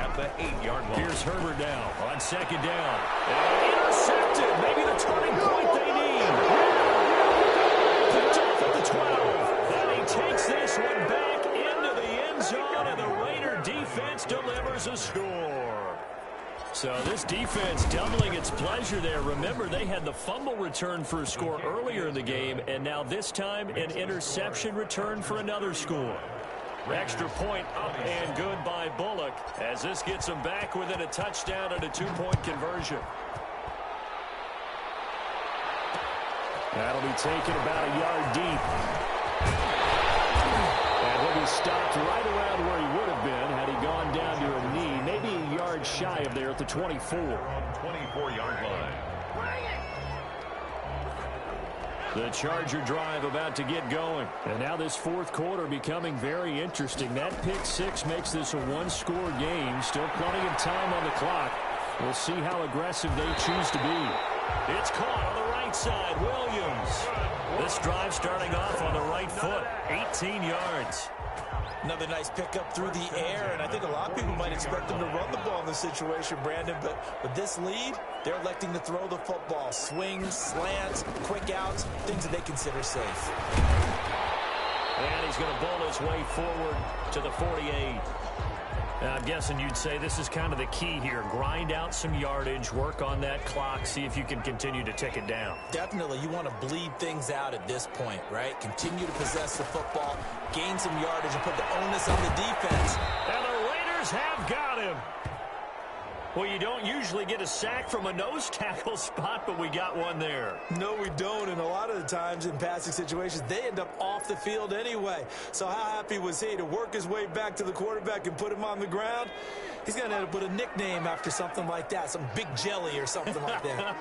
at the 8-yard line. Here's Herbert now on 2nd down. And intercepted. Maybe the turning point they need. Picked off at the 12. And he takes this one back into the end zone, and the Raider defense delivers a score. So this defense doubling its pleasure there. Remember, they had the fumble return for a score earlier in the game, and now this time an interception return for another score. Extra point up and good by Bullock as this gets them back within a touchdown and a 2-point conversion. That'll be taken about a yard deep. And he'll be stopped right around where he would have been had he gone down to a knee, maybe a yard shy of there at the 24. 24-yard line. The Charger drive about to get going. And now this fourth quarter becoming very interesting. That pick six makes this a one-score game. Still plenty of time on the clock. We'll see how aggressive they choose to be. It's caught on the right side. Williams. This drive starting off on the right foot. 18 yards. Another nice pickup through the air, and I think a lot of people might expect them to run the ball in this situation, Brandon, but with this lead, they're electing to throw the football. Swings, slants, quick outs, things that they consider safe. And he's going to bowl his way forward to the 48. Now, I'm guessing you'd say this is kind of the key here. Grind out some yardage, work on that clock, see if you can continue to tick it down. Definitely, you want to bleed things out at this point, right? Continue to possess the football, gain some yardage, and put the onus on the defense. And the Raiders have got him. Well, you don't usually get a sack from a nose tackle spot, but we got one there. No, we don't, and a lot of the times in passing situations, they end up off the field anyway. So how happy was he to work his way back to the quarterback and put him on the ground? He's going to end up with a nickname after something like that, some Big Jelly or something like that.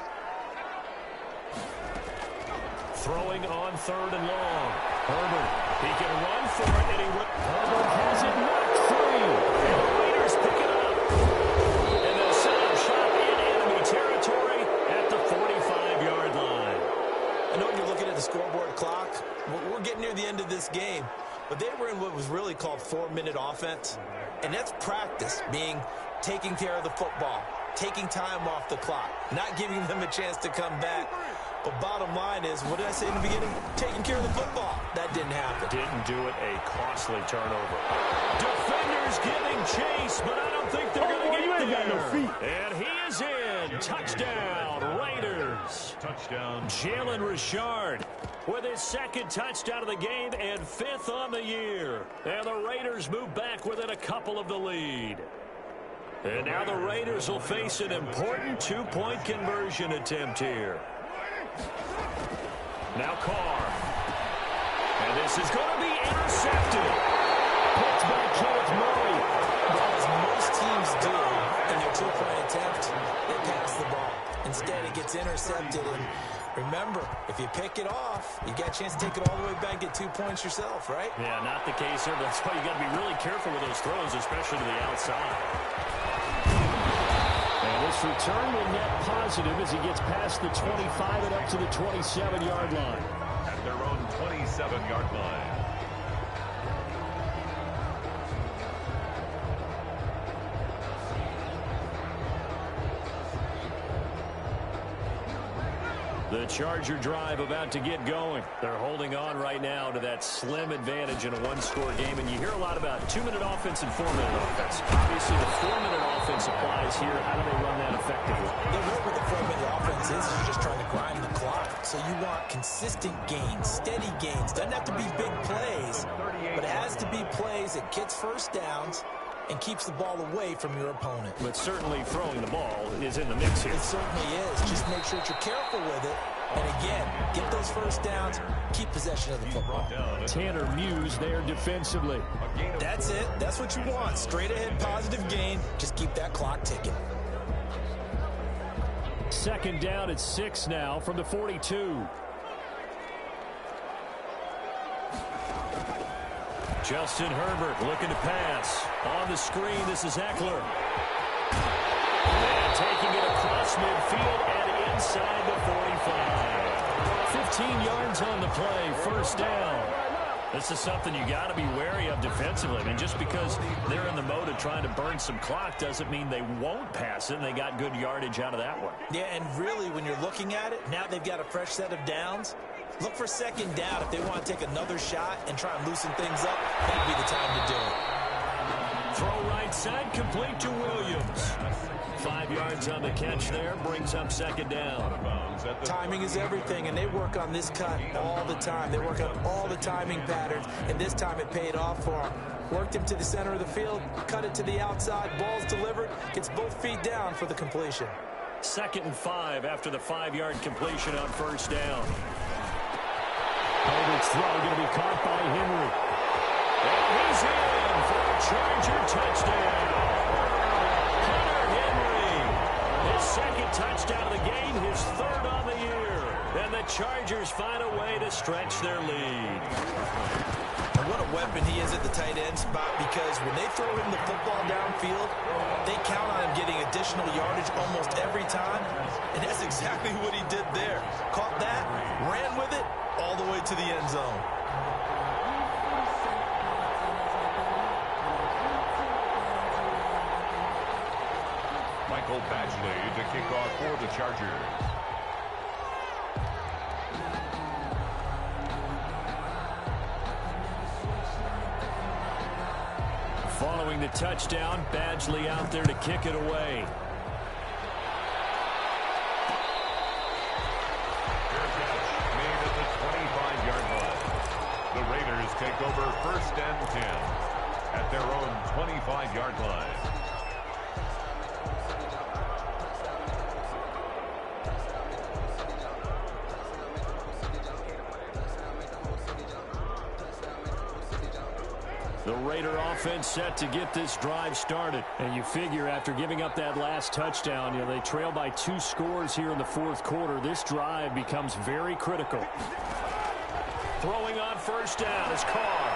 Throwing on 3rd and long. Herbert, he can run for it, and Herbert has it knocked free. And the Raiders pick it up. Territory at the 45-yard line. I know you're looking at the scoreboard clock. We're getting near the end of this game, but they were in what was really called 4-minute offense, and that's practice, being taking care of the football, taking time off the clock, not giving them a chance to come back. But bottom line is, what did I say in the beginning? Taking care of the football. That didn't happen. Didn't do it. A costly turnover. Defenders giving chase, but I don't think they're going to get there. Got no feet. And he is in. Touchdown, Raiders. Touchdown. Jalen Richard with his second touchdown of the game and 5th on the year. And the Raiders move back within a couple of the lead. And now the Raiders will face an important 2-point conversion attempt here. Now Carr. And this is going to be intercepted. Picked by Kenneth Murray. Well, as most teams do in their 2-point attempt, they pass the ball. Instead, it gets intercepted. And remember, if you pick it off, you got a chance to take it all the way back and get 2 points yourself, right? Yeah, not the case here. That's why you got to be really careful with those throws, especially to the outside. And this return will net positive as he gets past the 25 and up to the 27-yard line. At their own 27-yard line. The Charger drive about to get going. They're holding on right now to that slim advantage in a one-score game. And you hear a lot about 2-minute offense and 4-minute offense. Obviously, the 4-minute offense applies here. How do they run that effectively? The way with the 4-minute offense is you're just trying to grind the clock. So you want consistent gains, steady gains. Doesn't have to be big plays, but it has to be plays that gets first downs and keeps the ball away from your opponent. But certainly throwing the ball is in the mix here. It certainly is. Just make sure that you're careful with it. And again, get those first downs, keep possession of the football. Tanner Muse there defensively. That's it. That's what you want. Straight ahead positive gain. Just keep that clock ticking. 2nd down at 6 now from the 42. Justin Herbert looking to pass. On the screen, this is Eckler. And taking it across midfield and inside the 45. 15 yards on the play, 1st down. This is something you got to be wary of defensively. I mean, just because they're in the mode of trying to burn some clock doesn't mean they won't pass it, and they got good yardage out of that one. Yeah, and really, when you're looking at it, now they've got a fresh set of downs. Look for 2nd down if they want to take another shot and try and loosen things up. That'd be the time to do it. Throw right side, complete to Williams. 5 yards on the catch there, brings up 2nd down. Timing is everything, and they work on this cut all the time. They work on all the timing patterns, and this time it paid off for them. Worked him to the center of the field, cut it to the outside, ball's delivered, gets both feet down for the completion. 2nd and 5 after the 5-yard completion on 1st down. Herbert's throw going to be caught by Henry. And he's in for a Charger touchdown. Hunter Henry, his second touchdown of the game, his third on the year. And the Chargers find a way to stretch their lead. And what a weapon he is at the tight end spot, because when they throw him the football downfield, they count on him getting additional yardage almost every time. And that's exactly what he did there. Caught that, ran with it, all the way to the end zone. Michael Badgley to kick off for the Chargers. Following the touchdown, Badgley out there to kick it away. Fair catch made at the 25-yard line. The Raiders take over 1st and 10 at their own 25-yard line. The Raider offense set to get this drive started. And you figure after giving up that last touchdown, they trail by 2 scores here in the 4th quarter. This drive becomes very critical. Throwing on 1st down is Carr.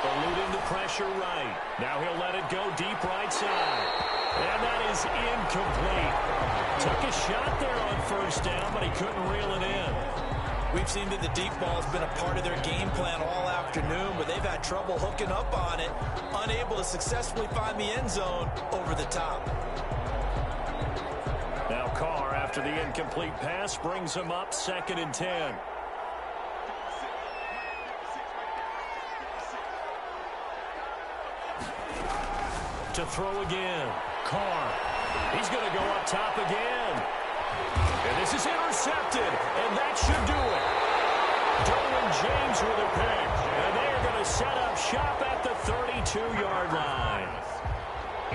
Eluding the pressure right. Now he'll let it go deep right side. And that is incomplete. Took a shot there on 1st down, but he couldn't reel it in. We've seen that the deep ball has been a part of their game plan all afternoon, but they've had trouble hooking up on it, unable to successfully find the end zone over the top. Now Carr, after the incomplete pass, brings him up 2nd and 10. To throw again. Carr. He's going to go up top again. And this is intercepted, and that should do it. Derwin James with a pick, and they are going to set up shop at the 32-yard line.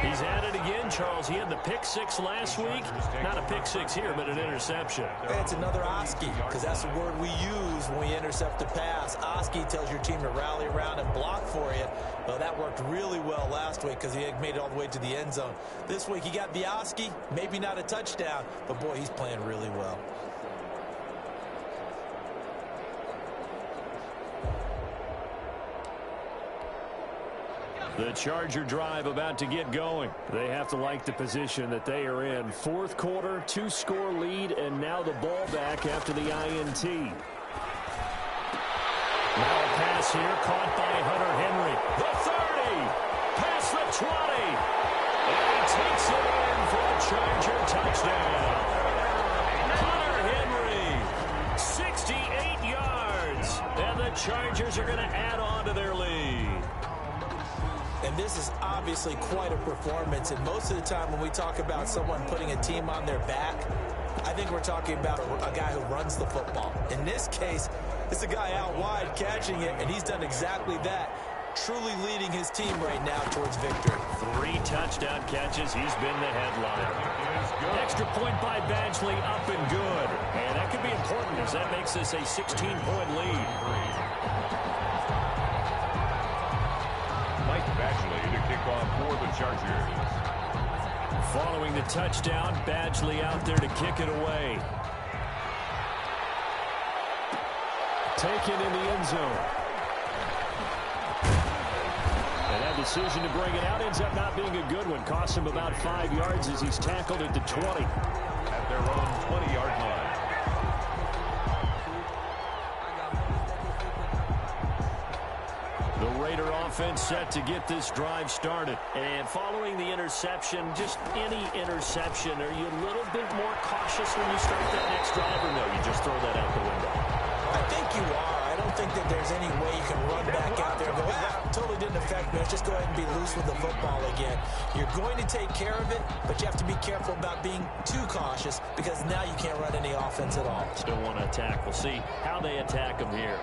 He's at it again, Charles. He had the pick 6 last week. Not a pick 6 here, but an interception. It's another Oski, because that's the word we use when we intercept a pass. Oski tells your team to rally around and block for you. Well, that worked really well last week because he had made it all the way to the end zone. This week he got the Oski, maybe not a touchdown, but boy, he's playing really well. The Charger drive about to get going. They have to like the position that they are in. 4th quarter, 2-score lead, and now the ball back after the INT. Now a pass here, caught by Hunter Henry. The 30, past the 20, and he takes it in for a Charger touchdown. Hunter Henry, 68 yards, and the Chargers are going to add on to their lead. And this is obviously quite a performance. And most of the time when we talk about someone putting a team on their back, I think we're talking about a guy who runs the football. In this case, it's a guy out wide catching it, and he's done exactly that, truly leading his team right now towards victory. 3 touchdown catches. He's been the headliner. Extra point by Badgley, up and good. And that could be important as that makes this a 16-point lead. Badgley to kick off for the Chargers. Following the touchdown, Badgley out there to kick it away. Taken in the end zone. And that decision to bring it out ends up not being a good one. Costs him about 5 yards as he's tackled at the 20. At their own 20-yard line. The Raider offense set to get this drive started. And following the interception, just any interception, are you a little bit more cautious when you start that next drive, or no, you just throw that out the window? I think you are. I don't think that there's any way you can run back out there and go, totally didn't affect me. Let's just go ahead and be loose with the football again. You're going to take care of it, but you have to be careful about being too cautious because now you can't run any offense at all. Still want to attack. We'll see how they attack them here.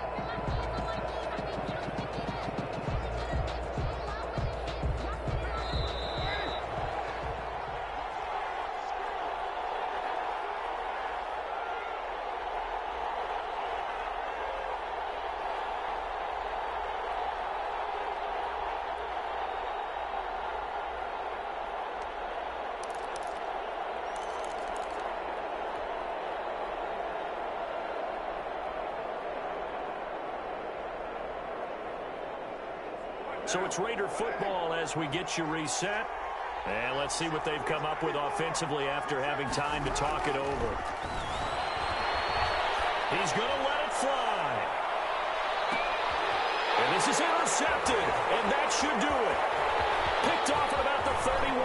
So it's Raider football as we get you reset. And let's see what they've come up with offensively after having time to talk it over. He's going to let it fly. And this is intercepted, and that should do it. Picked off at about the 31.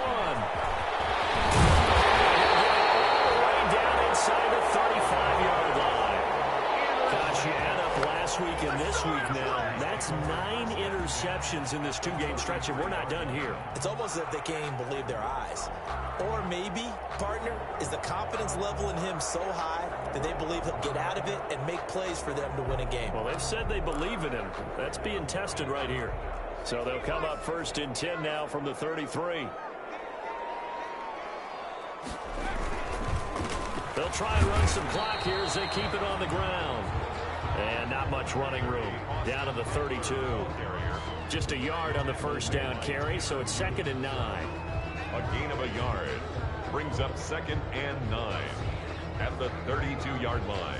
All the way down inside the 35-yard line. Gosh, you add up last week and this week now. That's 9 interceptions in this 2-game stretch, and we're not done here. It's almost as if they can't even believe their eyes. Or maybe, partner, is the confidence level in him so high that they believe he'll get out of it and make plays for them to win a game. Well, they've said they believe in him. That's being tested right here. So they'll come up 1st and 10 now from the 33. They'll try and run some clock here as they keep it on the ground. And not much running room. Down to the 32. Just a yard on the first down carry, so it's 2nd and 9. A gain of a yard brings up 2nd and 9 at the 32-yard line.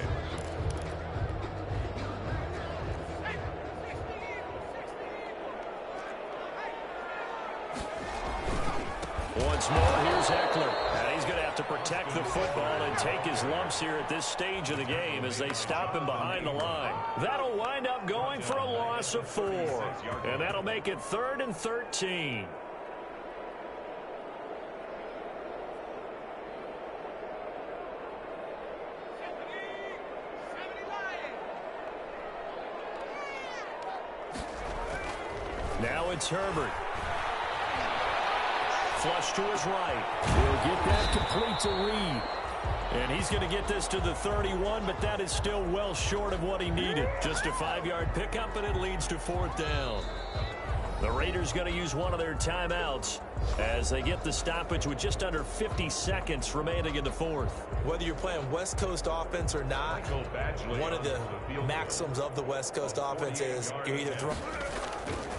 Once more, here's Eckler. And he's going to have to protect the football and take his lumps here at this stage of the game as they stop him behind the line. That'll wind up going for a loss of 4. And that'll make it 3rd and 13. Now it's Herbert. Flush to his right. He'll get that complete to Reed. And he's going to get this to the 31, but that is still well short of what he needed. Just a 5-yard pickup, and it leads to 4th down. The Raiders going to use one of their timeouts as they get the stoppage with just under 50 seconds remaining in the 4th. Whether you're playing West Coast offense or not, one of the maxims of the West Coast offense is you're either throwing.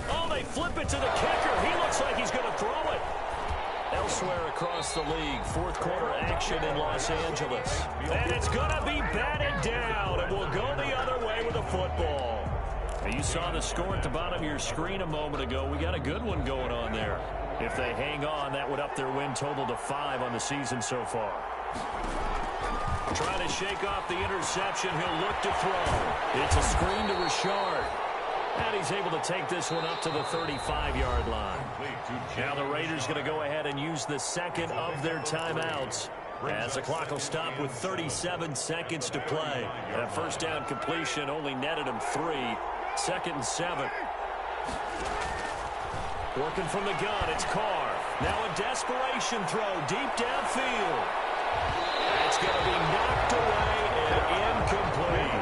Oh, they flip it to the kicker. He looks like he's going to throw it. Elsewhere across the league, 4th quarter action in Los Angeles. And it's going to be batted down, and we'll go the other way with the football. Now, you saw the score at the bottom of your screen a moment ago. We got a good one going on there. If they hang on, that would up their win total to 5 on the season so far. Trying to shake off the interception. He'll look to throw. It's a screen to Richard. And he's able to take this one up to the 35-yard line. Now the Raiders going to go ahead and use the 2nd of their timeouts as the clock will stop with 37 seconds to play. That first down completion only netted him 3. 2nd and 7. Working from the gun, it's Carr. Now a desperation throw deep downfield. It's going to be knocked away and incomplete.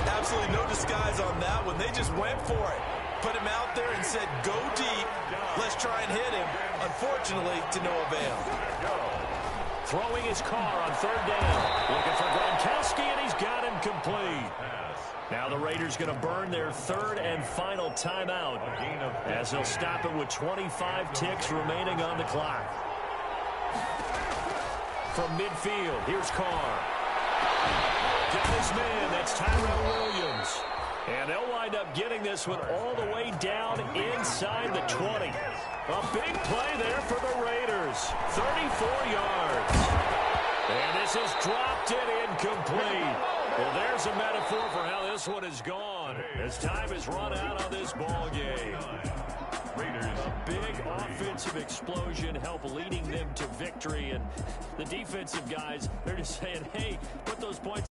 Absolutely no disguise on that one. They just went for it. Put him out there and said, go deep. Let's try and hit him. Unfortunately, to no avail. Throwing his Carr on 3rd down. Looking for Gronkowski, and he's got him complete. Now the Raiders going to burn their 3rd and final timeout as they'll stop it with 25 ticks remaining on the clock. From midfield, here's Carr. Get this man, that's Tyrell Williams. And they'll wind up getting this one all the way down inside the 20. A big play there for the Raiders. 34 yards. And this is dropped it incomplete. Well, there's a metaphor for how this one is gone as time is run out on this ball game. Raiders, a big offensive explosion help leading them to victory. And the defensive guys, they're just saying, hey, put those points